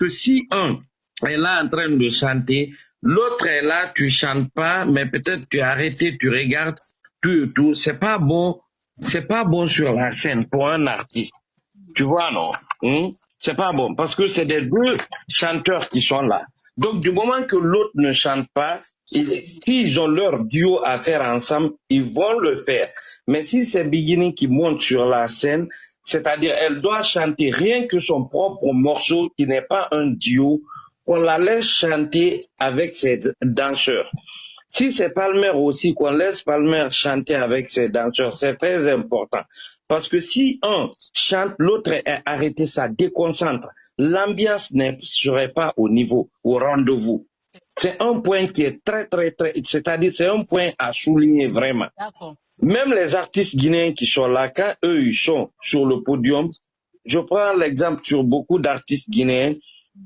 que si un est là en train de chanter, l'autre est là, tu chantes pas, mais peut-être tu es arrêté, tu regardes, tout, c'est pas bon sur la scène pour un artiste. Tu vois, non? C'est pas bon, parce que c'est des deux chanteurs qui sont là. Donc, du moment que l'autre ne chante pas, s'ils ont leur duo à faire ensemble, ils vont le faire. Mais si c'est Bikini qui monte sur la scène, c'est-à-dire elle doit chanter rien que son propre morceau qui n'est pas un duo, on la laisse chanter avec ses danseurs. Si c'est Palmer aussi, qu'on laisse Palmer chanter avec ses danseurs, c'est très important. Parce que si un chante, l'autre est arrêté, ça déconcentre. L'ambiance ne serait pas au niveau, au rendez-vous. C'est un point qui est très, c'est-à-dire c'est un point à souligner vraiment. Même les artistes guinéens qui sont là, quand eux, ils sont sur le podium, je prends l'exemple sur beaucoup d'artistes guinéens,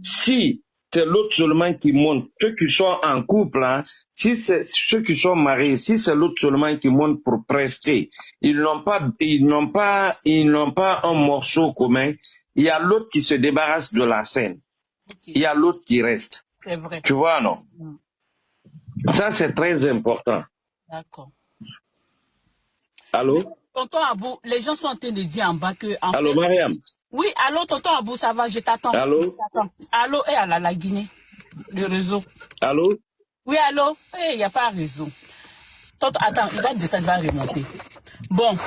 si c'est l'autre seulement qui monte, ceux qui sont en couple, hein, si c'est ceux qui sont mariés, si c'est l'autre seulement qui monte pour prester, ils n'ont pas un morceau commun, il y a l'autre qui se débarrasse de la scène. Il y a l'autre qui reste. C'est vrai. Tu vois, non? Ça, c'est très important. D'accord. Allô? Tonton Abou, les gens sont en train de dire en bas que... Allô, Mariam? Oui, allô, tonton Abou, ça va, je t'attends. Allô? Allô, et à la Guinée, le réseau. Allô? Oui, allô? Il n'y a pas un réseau. Tonton, attends, il va descendre, il va remonter. Bon.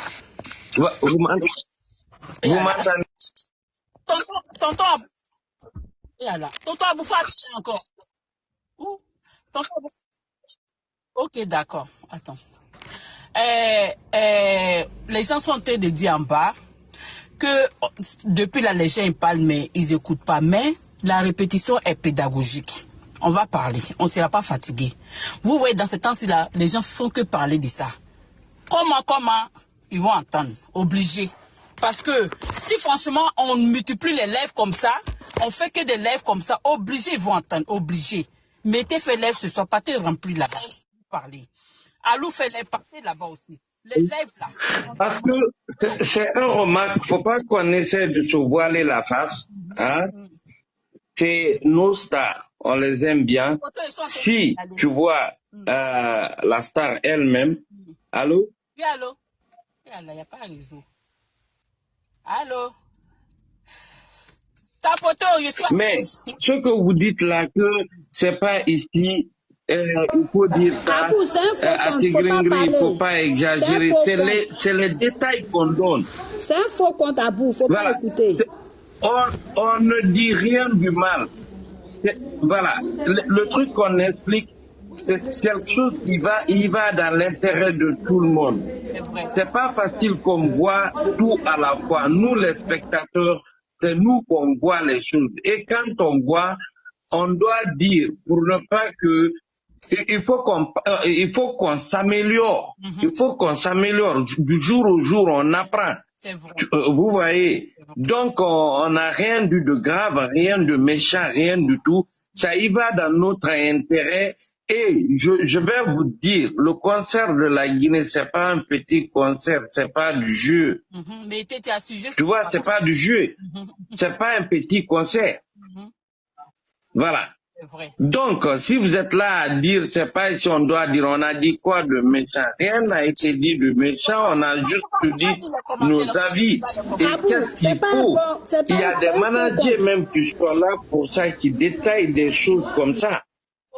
Vous m'entendez? Tonton Abou. Et là. Tonton Abou, faut attendre encore. Où? Tonton Abou. Ok, d'accord. Attends. Les gens sont en train de dire en bas que depuis là, les gens ils parlent, mais ils n'écoutent pas. Mais la répétition est pédagogique. On va parler, on ne sera pas fatigué. Vous voyez, dans ce temps-ci, là, les gens font que parler de ça. Comment ils vont entendre? Obligé. Parce que si franchement, on multiplie les lèvres comme ça, on fait que des lèvres comme ça, obligé, ils vont entendre, obligé. Mettez fait lèvres ce soir, pas te remplir là-bas. Parler. Allô, fait les parties là-bas aussi. Les lèvres là. Parce que c'est un remarque, il ne faut pas qu'on essaie de se voiler la face. Hein? C'est nos stars, on les aime bien. Si tu vois la star elle-même, allô? Oui, allô? Il n'y a pas de réseau. Allô? Mais ce que vous dites là, que c'est pas ici, il faut dire ça, à Tigringri, il ne faut pas exagérer, c'est les détails qu'on donne. C'est un faux compte à bout, il ne faut pas écouter. On ne dit rien du mal. Voilà, le truc qu'on explique, c'est quelque chose qui va dans l'intérêt de tout le monde. C'est pas facile qu'on voit tout à la fois. Nous, les spectateurs, c'est nous qu'on voit les choses. Et quand on voit, on doit dire, pour ne pas que... Il faut qu'on s'améliore. Il faut qu'on s'améliore. Du jour au jour, on apprend. Vous voyez. Donc, on n'a rien de grave, rien de méchant, rien du tout. Ça y va dans notre intérêt. Et je vais vous dire, le concert de la Guinée, c'est pas un petit concert, c'est pas du jeu. Tu vois, c'est pas du jeu. C'est pas un petit concert. Voilà. Donc, si vous êtes là à dire, c'est pas si on doit dire, on a dit quoi de méchant? Rien n'a été dit de méchant, on a juste dit nos avis. Et qu'est-ce qu'il faut? Il y a des managers même qui sont là pour ça, qui détaillent des choses comme ça,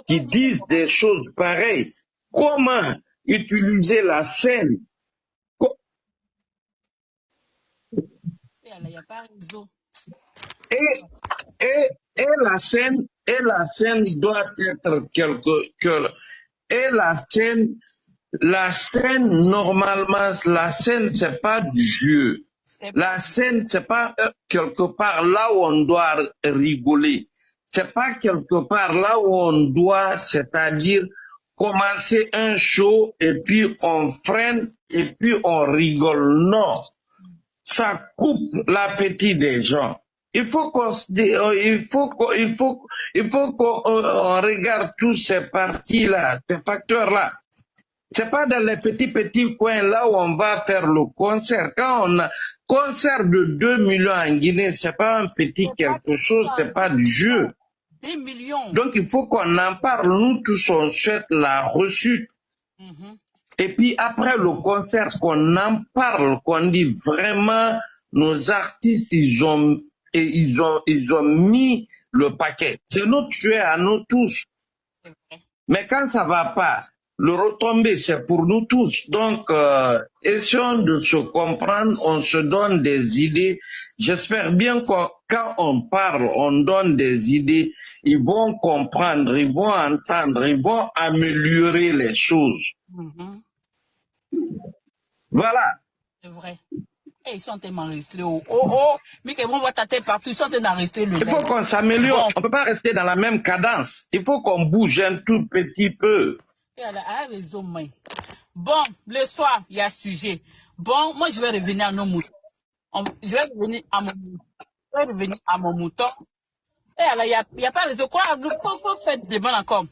qui disent des choses pareilles. Comment utiliser la scène? Et la scène doit être la scène, normalement, la scène, c'est pas du jeu. La scène, c'est pas quelque part là où on doit rigoler. C'est pas quelque part là où on doit, c'est-à-dire, commencer un show et puis on freine et puis on rigole. Non. Ça coupe l'appétit des gens. Il faut qu'on regarde tous ces parties-là, ces facteurs-là. C'est pas dans les petits coins là où on va faire le concert. Quand on a concert de 2 millions en Guinée, c'est pas un petit quelque chose, c'est pas du jeu. 2 millions. Donc il faut qu'on en parle. Nous tous, on souhaite la reçue. Et puis après le concert, qu'on en parle, qu'on dit vraiment, nos artistes, ils ont mis le paquet. C'est notre souhait à nous tous. Mais quand ça va pas, le retombé, c'est pour nous tous. Donc, essayons de se comprendre, on se donne des idées. J'espère bien que quand on parle, on donne des idées, ils vont comprendre, ils vont entendre, ils vont améliorer les choses. Voilà. C'est vrai. Et ils sont tellement enregistrés. Oh, Mickey, on va tâter partout. Ils sont en train d'enregistrer le. Il faut qu'on s'améliore. Bon. On ne peut pas rester dans la même cadence. Il faut qu'on bouge un tout petit peu. Elle a raison, mais. Bon, le soir, il y a sujet. Bon, moi, je vais revenir à nos moutons. Je vais revenir à mon mouton. Et alors, il n'y a pas de quoi. Il faut faire des bonnes encore.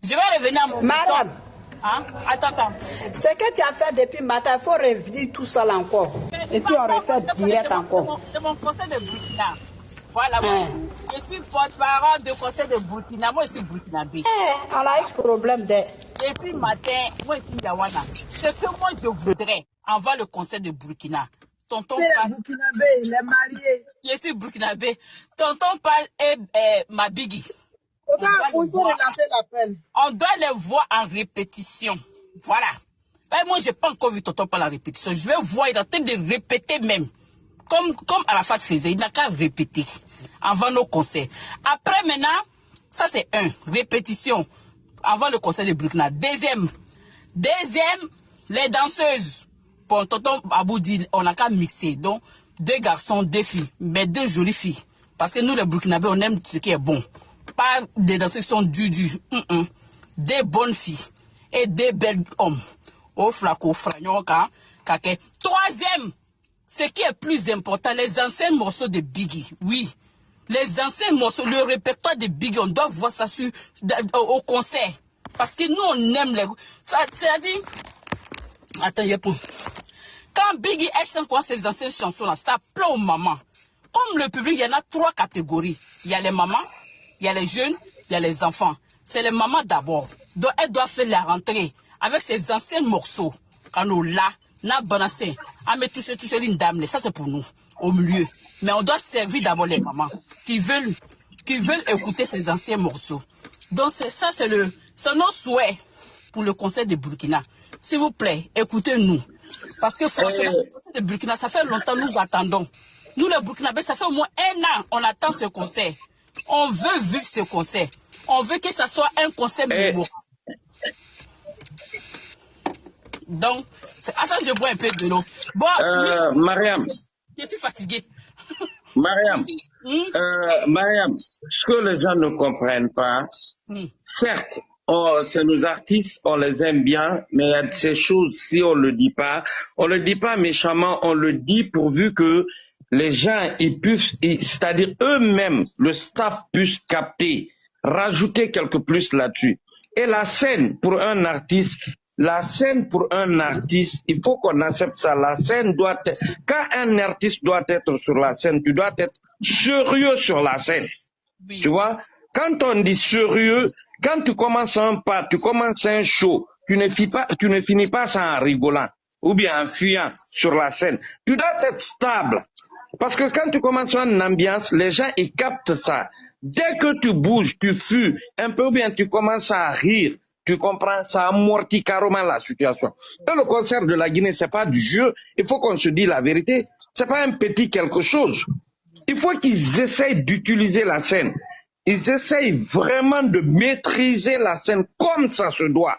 Je vais revenir à mon Madame. mouton. Hein? Attends. Ce que tu as fait depuis matin, il faut revenir tout seul encore. Et puis on refait direct encore. C'est mon conseil de Burkina. Voilà, je suis porte-parole du conseil de Burkina. Moi, je suis burkinabé. On a eu problème de... Depuis matin, moi, je suis Yawana. Ce que moi, je voudrais, envers le conseil de Burkina. Tonton Paul. Burkinabé, il est marié. Je suis burkinabé. Tonton Paul et ma biggie. On doit relancer l'appel. On doit les voir en répétition. Voilà. Moi, je n'ai pas encore vu Tonton Paul en répétition. Je vais voir, il est en train de répéter même. Comme Arafat faisait, il n'a qu'à répéter avant nos conseils. Après, maintenant, ça c'est répétition avant le conseil de Burkina. Deuxième, les danseuses. Bon, tonton Abou dit, on n'a qu'à mixer. Donc, 2 garçons, 2 filles, mais 2 jolies filles. Parce que nous, les Burkinabés, on aime ce qui est bon. Pas des danseuses qui sont du. Des bonnes filles et des belles hommes. Au flaco, fragnon, kake. Troisième, ce qui est plus important, les anciens morceaux de Biggie. Oui, les anciens morceaux, le répertoire de Biggie, on doit voir ça au concert. Parce que nous, on aime les... C'est-à-dire... Attends, je prends. Quand Biggie chante ces anciennes chansons-là, ça plaît aux mamans. Comme le public, il y en a 3 catégories. Il y a les mamans, il y a les jeunes, il y a les enfants. C'est les mamans d'abord. Donc, elles doivent faire la rentrée avec ces anciens morceaux. Quand on l'a, n'a balancé, à me toucher une dame, ça c'est pour nous, au milieu. Mais on doit servir d'abord les mamans qui veulent écouter ces anciens morceaux. Donc ça, c'est nos souhaits pour le conseil de Burkina. S'il vous plaît, écoutez-nous. Parce que franchement, le conseil de Burkina, ça fait longtemps nous attendons. Nous les Burkinabés, ça fait au moins 1 an, on attend ce conseil. On veut vivre ce conseil. On veut que ça soit un conseil mémorable. Donc, attends, je bois un peu de l'eau. Bon, Mariam. Je suis fatiguée. Mariam, ce que les gens ne comprennent pas, certes, c'est nos artistes, on les aime bien, mais il y a ces choses, si on le dit pas méchamment, on le dit pourvu que les gens, ils puissent, c'est-à-dire eux-mêmes, le staff puisse capter, rajouter quelque plus là-dessus. Et la scène pour un artiste, il faut qu'on accepte ça. La scène doit être... Quand un artiste doit être sur la scène, tu dois être sérieux sur la scène. Oui. Tu vois? Quand on dit sérieux, quand tu commences un pas, tu commences un show, tu ne finis pas ça en rigolant ou bien en fuyant sur la scène. Tu dois être stable. Parce que quand tu commences une ambiance, les gens, ils captent ça. Dès que tu bouges, tu fuis un peu ou bien tu commences à rire, tu comprends, ça amortit carrément la situation. Et le concert de la Guinée, c'est pas du jeu. Il faut qu'on se dise la vérité. C'est pas un petit quelque chose. Il faut qu'ils essayent d'utiliser la scène. Ils essayent vraiment de maîtriser la scène comme ça se doit.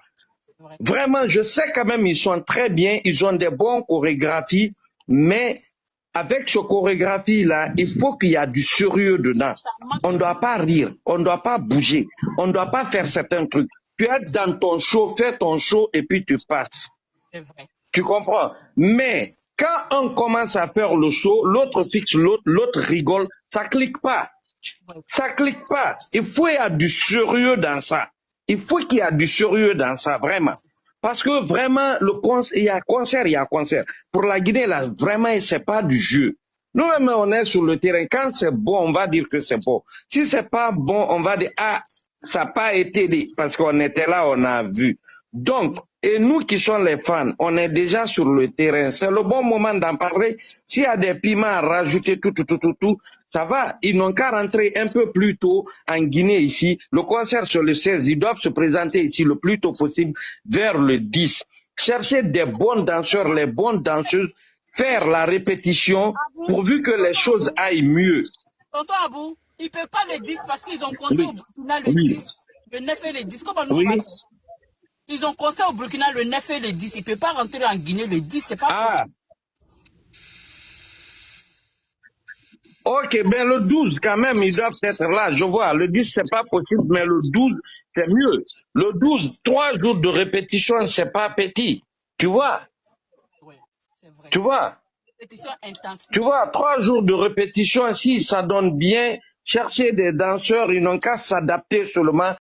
Vraiment, je sais quand même, ils sont très bien. Ils ont des bonnes chorégraphies. Mais avec ce chorégraphie-là, il faut qu'il y ait du sérieux dedans. On ne doit pas rire. On ne doit pas bouger. On ne doit pas faire certains trucs. Tu es dans ton show, fais ton show et puis tu passes. C'est vrai. Tu comprends? Mais quand on commence à faire le show, l'autre fixe l'autre, l'autre rigole, ça clique pas. Ça clique pas. Il faut qu'il y ait du sérieux dans ça. Il faut qu'il y ait du sérieux dans ça, vraiment. Parce que vraiment, il y a concert. Pour la Guinée, là, vraiment, c'est pas du jeu. Nous-mêmes, on est sur le terrain. Quand c'est bon, on va dire que c'est bon. Si c'est pas bon, on va dire, ah, ça n'a pas été dit. Parce qu'on était là, on a vu. Donc, et nous qui sommes les fans, on est déjà sur le terrain. C'est le bon moment d'en parler. S'il y a des piments à rajouter, tout, ça va. Ils n'ont qu'à rentrer un peu plus tôt en Guinée ici. Le concert sur le 16, ils doivent se présenter ici le plus tôt possible vers le 10. Chercher des bons danseurs, les bonnes danseuses, faire la répétition pourvu que les choses aillent mieux. Tonton Abou, ils ne peuvent pas le 10 parce qu'ils ont concert au Burkina le 10, le 9 et le 10. Comment nous on va faire? Ils ont concert au Burkina le 9 et le 10. Ils ne peuvent pas rentrer en Guinée le 10, c'est pas possible. Ok, ben le 12 quand même, ils doivent être là, je vois. Le 10, c'est pas possible, mais le 12, c'est mieux. Le 12, 3 jours de répétition, c'est pas petit. Tu vois? Oui, c'est vrai. Tu vois? Répétition intensive. Tu vois, 3 jours de répétition, si ça donne bien, chercher des danseurs, ils n'ont qu'à s'adapter seulement